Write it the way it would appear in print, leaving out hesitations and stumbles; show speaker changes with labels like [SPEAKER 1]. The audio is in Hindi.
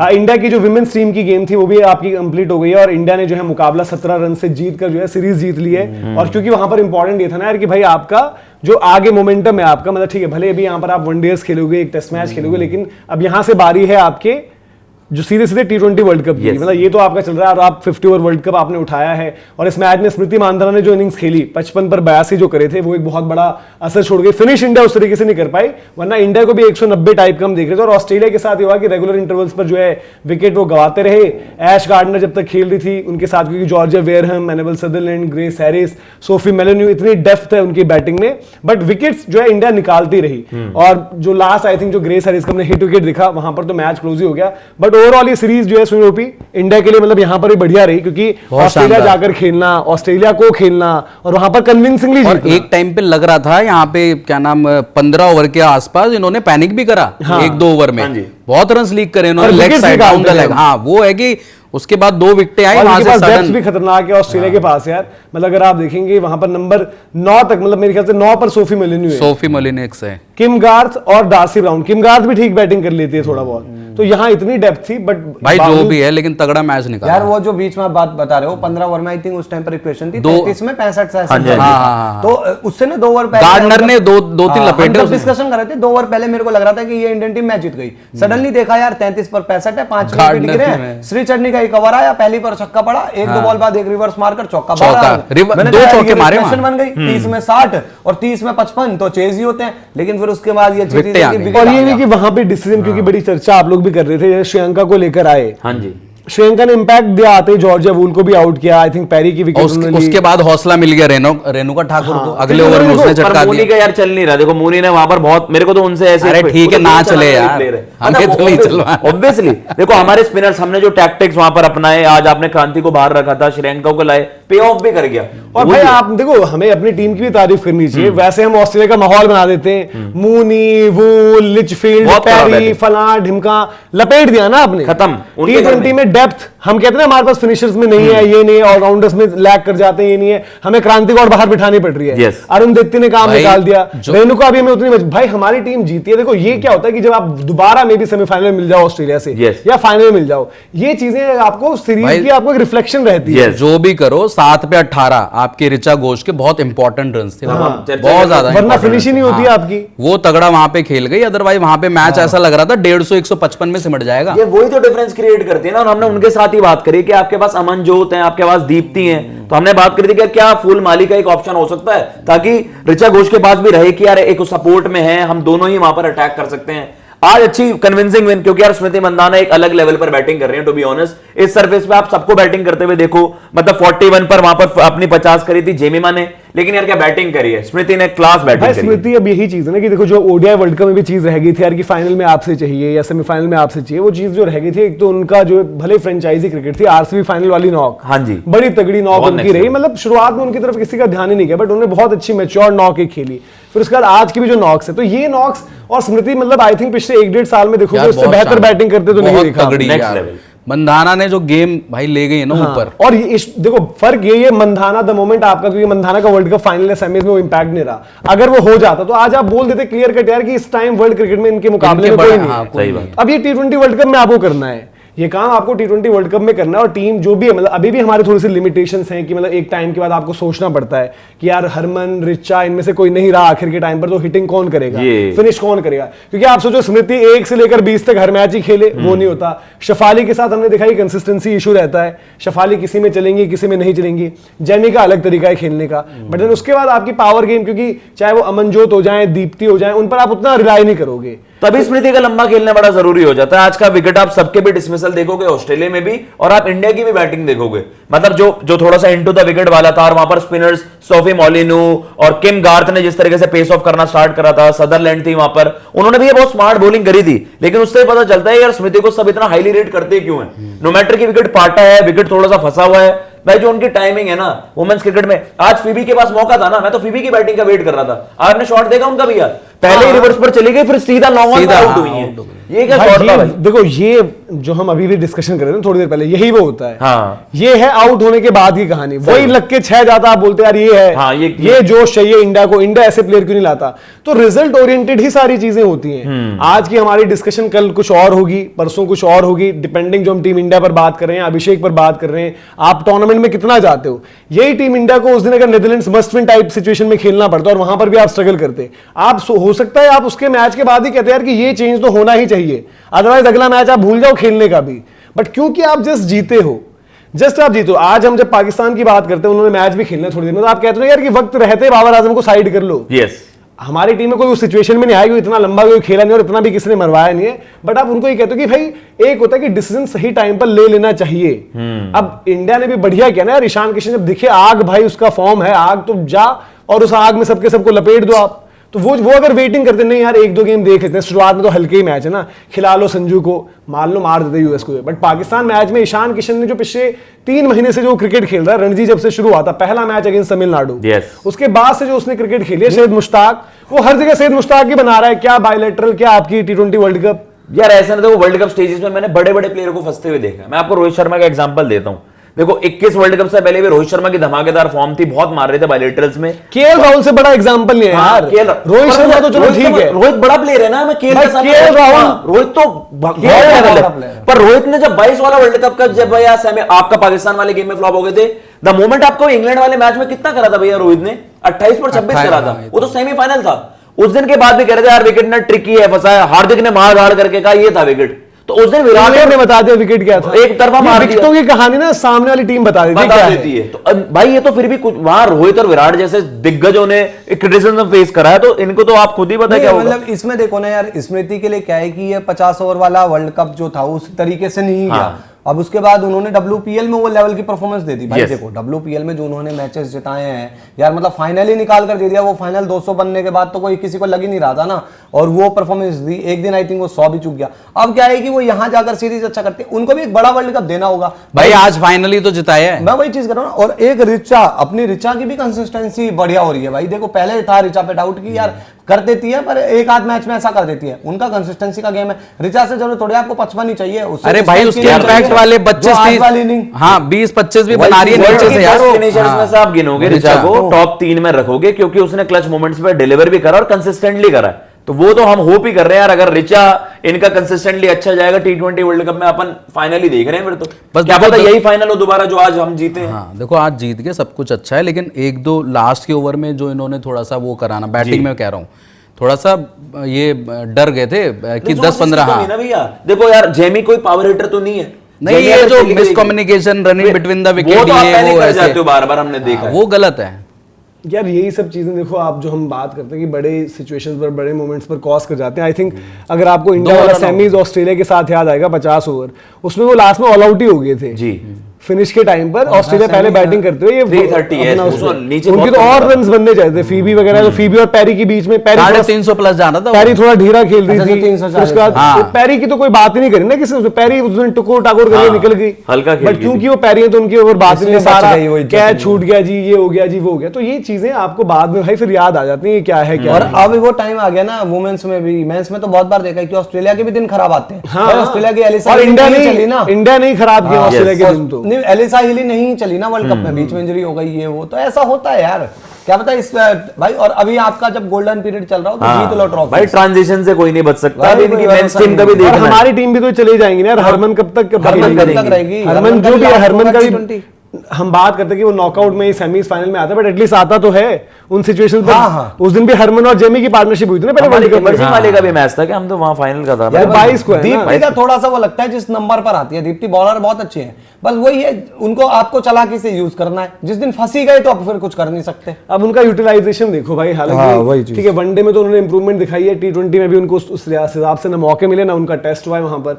[SPEAKER 1] इंडिया की जो विमेंस टीम की गेम थी वो भी आपकी कंप्लीट हो गई है और इंडिया ने जो है मुकाबला 17 रन से जीत कर जो है सीरीज जीत ली है। और क्योंकि वहां पर इंपॉर्टेंट ये था ना यार कि भाई आपका जो आगे मोमेंटम है आपका, मतलब ठीक है भले अभी यहाँ पर आप वनडेज खेलोगे, एक टेस्ट मैच खेलोगे, लेकिन अब यहाँ से बारी है आपके जो सीधे सीधे T20 वर्ल्ड कप की, मतलब ये तो आपका चल रहा है और आप 50 ओवर वर्ल्ड कप आपने उठाया है। और इस मैच में स्मृति मानधना ने जो इनिंग्स खेली 55 पर 82 जो करे थे वो एक बहुत बड़ा असर छोड़ गई। फिनिश इंडिया उस तरीके से नहीं कर पाई, वरना इंडिया को भी 190 टाइप का हम देख रहे थे। और ऑस्ट्रेलिया के साथ ये हुआ कि रेगुलर इंटरवल्स पर जो है विकेट वो गवाते रहे। ऐश गार्डनर जब तक खेल रही थी उनके साथ, क्योंकि Georgia Wareham, Annabel Sutherland, Grace Harris, Sophie Molineux, इतनी डेप्थ है उनकी बैटिंग में, बट विकेट्स जो है इंडिया निकालती रही। और जो लास्ट आई थिंक जो ग्रेस हैरिस का हमने हिट विकेट दिखा वहां पर तो मैच क्लोज ही हो गया। बट ओवरऑल ये सीरीज जो है इंडिया के लिए मतलब यहां पर भी बढ़िया रही, क्योंकि ऑस्ट्रेलिया जाकर खेलना, ऑस्ट्रेलिया को खेलना और वहां पर कन्विंसिंगली जीतना।
[SPEAKER 2] एक टाइम पे लग रहा था यहाँ पे क्या नाम 15 ओवर के आसपास इन्होंने पैनिक भी करा। हाँ, 1-2 ओवर में बहुत रन लीक करे इन्होंने, leg side down the leg. हाँ वो है कि उसके बाद 2 विकेटें आई, वहां से
[SPEAKER 1] सडन भी खतरनाक है ऑस्ट्रेलिया के पास यार। मतलब अगर आप देखेंगे वहां पर नंबर 9 तक, मतलब मेरे ख्याल से 9 पर सोफी मेलिन्यू है, किम गार्थ और डार्सी ब्राउन। किम गार्थ भी ठीक बैटिंग कर लेती है थोड़ा बहुत, तो यहाँ इतनी डेप्थ थी। बट
[SPEAKER 2] भाई जो भी है लेकिन तगड़ा मैच निकाला
[SPEAKER 3] यार। वो जो बीच में आप बात बता रहे हो 15 ओवर में आई थिंक उस टाइम पर इक्वेशन थी 33 में 65 तो उससे ना 2 ओवर पहले
[SPEAKER 2] गार्डनर ने 2-3 लपेटे
[SPEAKER 3] डिस्कशन कर रहे थे। 2 ओवर पहले मेरे को लग रहा था कि ये इंडियन टीम मैच जीत गई। सडनली देखा यार 33 पर 65 है, 5 विकेट गिरे हैं। श्री चढ़नी का एक ओवर आया, पहली पर छक्का पड़ा, 1-2 बॉल बाद एक रिवर्स मारकर चौका मारा,
[SPEAKER 2] 2 चौके मारे,
[SPEAKER 3] बन गई 30 में 60 और 30 में 55 तो चेज ही होते हैं। लेकिन फिर उसके बाद ये
[SPEAKER 1] और ये नहीं कि वहां पे डिसीजन, क्योंकि बड़ी चर्चा आप लोग भी कर रहे थे, श्रीलंका को लेकर आए।
[SPEAKER 2] हाँ जी,
[SPEAKER 1] श्रीलंका ने इंपैक्ट दिया आते ही जॉर्जिया वूल को भी आउट किया। आई थिंक पैरी की विकेट
[SPEAKER 2] उसके बाद हौसला मिल गया रेणुका ठाकुर को, अगले ओवर में उसने चटका दिया।
[SPEAKER 4] का यार चल नहीं रहा, देखो मूनी ने वहां पर बहुत, मेरे को तो उनसे ऐसे,
[SPEAKER 2] अरे ठीक है ना चले यार, हमें तो नहीं चलवा।
[SPEAKER 4] ऑब्वियसली देखो हमारे स्पिनर्स, हमने जो टैक्टिक्स वहां पर अपनाए, आज आपने क्रांति को बाहर रखा था, श्रीलंका को लाए, पे ऑफ भी कर गया।
[SPEAKER 1] और भाई आप देखो हमें अपनी टीम की भी तारीफ करनी चाहिए। वैसे हम ऑस्ट्रेलिया का माहौल बना देते हैं, मूनी, वूल, लिचफील्ड, पैरी, फला ढिमका लपेट दिया ना आपने,
[SPEAKER 4] खत्म।
[SPEAKER 1] T20 में डेप्थ हम कहते हैं हमारे पास फिनिशर्स में नहीं है, ये नहीं है, ऑलराउंडर्स में लैग कर जाते हैं, ये नहीं है, हमें क्रांति को और बाहर बिठानी पड़ रही है। अरुण दत्ती ने काम निकाल दिया, रेणुका भी हमें उतनी भाई हमारी टीम जीती है। देखो ये क्या होता है कि जब आप दोबारा मे बी सेमीफाइनल में मिल जाओ ऑस्ट्रेलिया से या फाइनल में मिल जाओ, ये चीजें आपको सीरीज की आपको एक रिफ्लेक्शन रहती है।
[SPEAKER 2] जो भी करो 7 पे 18 आपके ऋचा घोष के बहुत इंपॉर्टेंट रन थे, बहुत ज्यादा,
[SPEAKER 1] वरना फिनिश ही नहीं होती आपकी।
[SPEAKER 2] वो तगड़ा वहां पे खेल गई, अदरवाइज वहां पे मैच ऐसा लग रहा था 150-155 में सिमट जाएगा।
[SPEAKER 4] ये वही तो डिफरेंस क्रिएट करती है ना। और हमने उनके साथ ही बात करी कि आपके पास अमनजोत है, आपके पास दीप्ति हैं, तो हमने बात करी थी कि क्या फुल माली का एक ऑप्शन हो सकता है, ताकि ऋचा घोष के पास भी रहे कि यार एक सपोर्ट में है, हम दोनों ही वहां पर अटैक कर सकते हैं। आज अच्छी कन्विंसिंग विन, क्योंकि यार स्मृति मंदाना एक अलग लेवल पर बैटिंग कर रही है। टू बी ऑनेस्ट इस सरफेस पे आप सबको बैटिंग करते हुए देखो, मतलब 41 पर वहां पर अपनी 50 करी थी जेमिमा ने, लेकिन यार क्या बैटिंग करी है स्मृति ने, क्लास बैटिंग करी है।
[SPEAKER 1] स्मृति अब यही चीज है ना कि देखो जो ओडीआई वर्ल्ड कप में भी चीज रह गई थी यार कि फाइनल में आपसे चाहिए या सेमीफाइनल में आपसे चाहिए, वो चीज जो रह गई थी, एक तो उनका जो भले फ्रेंचाइजी क्रिकेट थी, आरसीबी फाइनल वाली नॉक,
[SPEAKER 4] हाँ जी
[SPEAKER 1] बड़ी तगड़ी नॉक उनकी रही। मतलब शुरुआत में उनकी तरफ किसी का ध्यान ही नहीं गया, बट उन्होंने बहुत अच्छी मैच्योर नॉक एक खेली। फिर उसके बाद आज की भी जो नॉक्स है, तो ये नॉक्स और स्मृति मतलब आई थिंक पिछले 1-1.5 साल में देखो इससे बेहतर बैटिंग करते तो नहीं देखा।
[SPEAKER 4] नेक्स्ट लेवल
[SPEAKER 2] मंधाना ने जो गेम भाई ले गई है ना ऊपर।
[SPEAKER 1] और देखो फर्क ये मंधाना द मोमेंट आपका, क्योंकि मंधाना का वर्ल्ड कप फाइनल या सेमीज में वो इंपैक्ट नहीं रहा। अगर वो हो जाता तो आज आप बोल देते क्लियर कट यार कि इस टाइम वर्ल्ड क्रिकेट में इनके मुकाबले में कोई नहीं है। अब ये T20 वर्ल्ड कप में आपको करना है, ये काम आपको T20 वर्ल्ड कप में करना है। और टीम जो भी है, मतलब अभी भी हमारे थोड़ी सी लिमिटेशंस हैं कि मतलब एक टाइम के बाद आपको सोचना पड़ता है कि यार हरमन, रिचा, इनमें से कोई नहीं रहा आखिर के टाइम पर, तो हिटिंग कौन करेगा, फिनिश कौन करेगा। क्योंकि आप सोचो स्मृति 1 से लेकर 20 तक हर मैच ही खेले, वो नहीं होता। शफाली के साथ हमने देखा कि कंसिस्टेंसी इशू रहता है, शफाली किसी में चलेंगी किसी में नहीं चलेंगी। जेमी का अलग तरीका है खेलने का, बट देन उसके बाद आपकी पावर गेम, क्योंकि चाहे वो अमनजोत हो जाए, दीप्ति हो जाए, उन पर आप उतना रिलाई नहीं करोगे,
[SPEAKER 4] तभी स्मृति का लंबा खेलना बड़ा जरूरी हो जाता है। आज का विकेट आप सबके भी डिसमिसल देखोगे ऑस्ट्रेलिया में भी, और आप इंडिया की भी बैटिंग देखोगे, मतलब जो थोड़ा सा इनटू द विकेट वाला था, और वहां पर स्पिनर्स सोफी मोलिनू और किम गार्थ ने जिस तरीके से पेस ऑफ करना स्टार्ट करा था, सदरलैंड थी वहां पर, उन्होंने भी बहुत स्मार्ट बॉलिंग करी थी। लेकिन उससे पता चलता है यार स्मृति को सब इतना हाईली रेट करते क्यों है। नो मैटर की विकेट पाटा है, विकेट थोड़ा सा फंसा हुआ है, भाई जो उनकी टाइमिंग है ना वुमेन्स क्रिकेट में। आज फीबी के पास मौका था ना, मैं तो फीबी की बैटिंग का वेट कर रहा था। आपने शॉट देखा उनका भी यार, पहले ही रिवर्स पर चली गई, फिर सीधा लॉन्ग ऑन आउट हुई है। ये क्या
[SPEAKER 1] भाई
[SPEAKER 4] शॉट था भाई?
[SPEAKER 1] देखो ये जो हम अभी भी डिस्कशन कर रहे हैं थोड़ी देर पहले, यही वो होता है।
[SPEAKER 4] हाँ।
[SPEAKER 1] ये है आउट होने के बाद की कहानी, वही लग के 6 जाता, आप बोलते यार ये है।
[SPEAKER 4] हाँ,
[SPEAKER 1] ये जोश चाहिए इंडिया को, इंडिया ऐसे प्लेयर क्यों नहीं लाता? तो रिजल्ट ओरिएंटेड ही सारी चीजें होती हैं। आज की हमारी डिस्कशन कल कुछ और होगी, परसों कुछ और होगी, डिपेंडिंग जो हम टीम इंडिया पर बात कर रहे हैं, अभिषेक पर बात कर रहे हैं, आप टूर्नामेंट में कितना जाते हो। यही टीम इंडिया को उस दिन अगर Netherlands must win type situation में खेलना पड़ता और वहां पर भी आप स्ट्रगल करते, आप हो सकता है आप उसके मैच के बाद ही कहते यार कि ये चेंज तो होना ही चाहिए, अदरवाइज अगला मैच आप भूल जाओ खेलने का भी। बट क्योंकि आप जस्ट जीते हो, जस्ट आप जीतो। आज हम जब पाकिस्तान की बात करते हैं, उन्होंने मैच भी खेलना थोड़ी देर में, तो आप कहते हो यार कि वक्त रहते बाबर आजम को साइड कर लो।
[SPEAKER 4] यस,
[SPEAKER 1] हमारी टीम में कोई उस सिचुएशन में नहीं आया, इतना लंबा कोई खेला नहीं और इतना भी किसी ने मरवाया नहीं है। बट आप उनको ये कहते हो कि भाई एक होता है कि डिसीजन सही टाइम पर ले लेना चाहिए। अब इंडिया ने भी बढ़िया किया ना यार, ईशान किशन जब दिखे आग, भाई उसका फॉर्म है आग, तो जा और उस आग में सबके सबको लपेट दो आप। तो वो अगर वेटिंग करते नहीं यार 1-2 गेम देख लेते हैं, शुरुआत में तो हल्के ही मैच है ना, खिला लो संजू को, मान लो मार देते यूएस को। बट पाकिस्तान मैच में ईशान किशन ने जो पिछले 3 महीने से जो क्रिकेट खेल रहा है, रणजी जब से शुरू हुआ था, पहला मैच अगेंस्ट तमिलनाडु, उसके बाद से जो उसने क्रिकेट खेली है, सैयद मुश्ताक, वो हर जगह सैयद मुश्ताक ही बना रहा है। क्या बायलैटरल, क्या आपकी T20 वर्ल्ड कप।
[SPEAKER 4] यार ऐसा नहीं, देखो वर्ल्ड कप स्टेजेस में मैंने बड़े बड़े प्लेयर को फंसते हुए देखा। मैं आपको रोहित शर्मा का एग्जांपल देता हूं। देखो 21 वर्ल्ड कप से पहले भी रोहित शर्मा की धमाकेदार फॉर्म थी, बहुत मार रहे थे बायलैटरल्स में।
[SPEAKER 1] केएल राहुल से बड़ा एग्जांपल नहीं है यार। रोहित शर्मा तो चलो ठीक है,
[SPEAKER 4] रोहित बड़ा प्लेयर है ना, मैं केएल
[SPEAKER 1] राहुल,
[SPEAKER 4] रोहित तो पर रोहित ने जब 22 वाला वर्ल्ड कप का जब भैया आपका पाकिस्तान वाले गेम में फ्लॉप हो गए थे, द मोमेंट आपको इंग्लैंड वाले मैच में कितना करा था भैया रोहित ने? 28 पर 26 करा था, वो तो सेमीफाइनल था। उस दिन के बाद भी कह रहे थे यार विकेट ना ट्रिकी है, फंसा है। हार्दिक ने मार धाड़ करके कहा ये था विकेट, तो उस दिन विराट
[SPEAKER 1] ने बता दिया विकेट क्या था।
[SPEAKER 4] एक तरफा मार
[SPEAKER 1] विकेटों की कहानी ना सामने वाली टीम बता देती
[SPEAKER 4] है। तो भाई ये तो फिर भी कुछ वहां रोहित और विराट जैसे दिग्गजों ने क्रिटिसिज्म फेस करा है, तो इनको तो आप खुद ही पता क्या होगा।
[SPEAKER 3] मतलब इसमें देखो ना यार, स्मृति के लिए क्या है कि ये 50 ओवर वाला वर्ल्ड कप जो था उस तरीके से नहीं गया। अब उसके बाद उन्होंने WPL में वो लेवल की परफॉर्मेंस दे दी भाई। देखो WPL में जो उन्होंने मैचेस जिताए हैं यार, मतलब फाइनल ही निकाल कर दे दिया। वो फाइनल 200 बनने के बाद तो कोई किसी को लग ही नहीं रहा था ना, और वो परफॉर्मेंस दी। एक दिन आई थिंक वो 100 भी चुक गया। अब क्या है कि वो यहाँ जाकर सीरीज अच्छा करते, उनको भी एक बड़ा वर्ल्ड कप देना होगा
[SPEAKER 2] भाई। आज फाइनली तो जिताया है,
[SPEAKER 3] मैं वही चीज कर रहा हूँ। और एक रिचा की भी कंसिस्टेंसी बढ़िया हो रही है भाई। देखो पहले था रिचा पे डाउट की यार कर देती है, पर एक आध मैच में ऐसा कर देती है। उनका कंसिस्टेंसी का गेम है। रिचा से जरूर थोड़े आपको 55 ही चाहिए।
[SPEAKER 2] अरे भाई उसके इम्पैक्ट वाले 25-30, हाँ 20-25 भी बना रही है नीचे से यार।
[SPEAKER 4] फिनिशर्स में से आप गिनोगे रिचा को टॉप 3 में रखोगे, क्योंकि उसने क्लच मोमेंट्स पे डिलीवर भी करा और कंसिस्टेंटली करा। तो वो तो हम होप ही कर रहे हैं यार, अगर रिचा इनका कंसिस्टेंटली अच्छा जाएगा T20 वर्ल्ड कप में, अपन फाइनली देख रहे हैं फिर तो बस क्या पता यही फाइनल हो दोबारा जो आज हम जीते हैं।
[SPEAKER 2] हाँ देखो आज जीत के सब कुछ अच्छा है, लेकिन 1-2 लास्ट के ओवर में जो इन्होंने थोड़ा सा वो कराना, बैटिंग में कह रहा हूँ थोड़ा सा ये डर गए थे कि 10-15। हाँ
[SPEAKER 4] भैया देखो यार, जेमी कोई पावर हिटर तो नहीं है।
[SPEAKER 2] नहीं, ये जो miscommunication running between the wicket,
[SPEAKER 4] वो तो आप पहले कर जाते हो बार-बार, हमने देखा
[SPEAKER 2] वो गलत है
[SPEAKER 1] यार। यही सब चीजें देखो, आप जो हम बात करते हैं कि बड़े सिचुएशंस पर, बड़े मोमेंट्स पर कॉस्ट कर जाते हैं। आई थिंक अगर आपको इंडिया वाला सेमीज ऑस्ट्रेलिया के साथ याद आएगा 50 ओवर, उसमें वो लास्ट में ऑल आउट ही हो गए थे जी फिनिश के टाइम पर। ऑस्ट्रेलिया पहले बैटिंग करते हुए 330 उनकी तो और रन्स बनने चाहिए थे। फीबी वगैरह, फीबी और पैरी के बीच में
[SPEAKER 2] 350 प्लस जाना था।
[SPEAKER 1] पैरी थोड़ा ढीरा खेल रही थी, उसके बाद पैरी की तो कोई बात ही नहीं करी ना किसी ने। पैरी उस दिन टुकोर टाकोर करके निकल गई, बट क्योंकि वो पैरी है तो उनकी ओवर बात नहीं, सारा कैच छूट गया जी, ये हो गया जी, वो हो गया। तो ये चीजें आपको बाद में भाई फिर याद आ जाती है क्या है क्या।
[SPEAKER 3] और अब वो टाइम आ गया ना वुमेन्स में भी, मेंस में तो बहुत बार देखा है कि ऑस्ट्रेलिया के भी दिन खराब आते हैं। ऑस्ट्रेलिया की एलिसा
[SPEAKER 1] इंडिया नहीं खराब किया ऑस्ट्रेलिया के दिन, तो
[SPEAKER 3] एलिसा हिली नहीं चली ना वर्ल्ड कप में, बीच में इंजरी हो गई, ये वो तो ऐसा होता है यार। क्या पता इस भाई, और अभी आपका जब गोल्डन पीरियड चल रहा हो तो जीत लो ट्रॉफी
[SPEAKER 4] भाई। ट्रांजिशन से कोई नहीं बच सकता। इनकी मेंस टीम का भी देखना,
[SPEAKER 1] हमारी टीम भी तो चले जाएंगी यार। हरमन कब तक
[SPEAKER 3] रहेगी?
[SPEAKER 1] हरमन जो भी है, हरमन का भी हम बात करते हैं कि वो नॉकआउट में सेमीज फाइनल में आता है, बट एटलीस्ट आता तो है उन सिचुएशंस पर। उस दिन भी हरमन और जेमी की पार्टनरशिप हुई थी ना पहले वर्ल्ड कप में।
[SPEAKER 4] वाले का भी मैच था कि हम तो वहां फाइनल का था
[SPEAKER 1] 22 को है।
[SPEAKER 3] दीप्ति का थोड़ा सा वो लगता है जिस नंबर पर आती है। दीप्ति बॉलर बहुत अच्छी है, बस वही है उनको आपको चालाकी से यूज करना है। जिस दिन फंसी गए तो आप फिर कुछ कर नहीं सकते।
[SPEAKER 1] अब उनका यूटिलाइजेशन देखो भाई, हालांकि ठीक है वनडे में तो उन्होंने इंप्रूवमेंट दिखाई है, T20 में भी उनको उस हिसाब से ना मौके मिले ना उनका टेस्ट हुआ है वहां पर।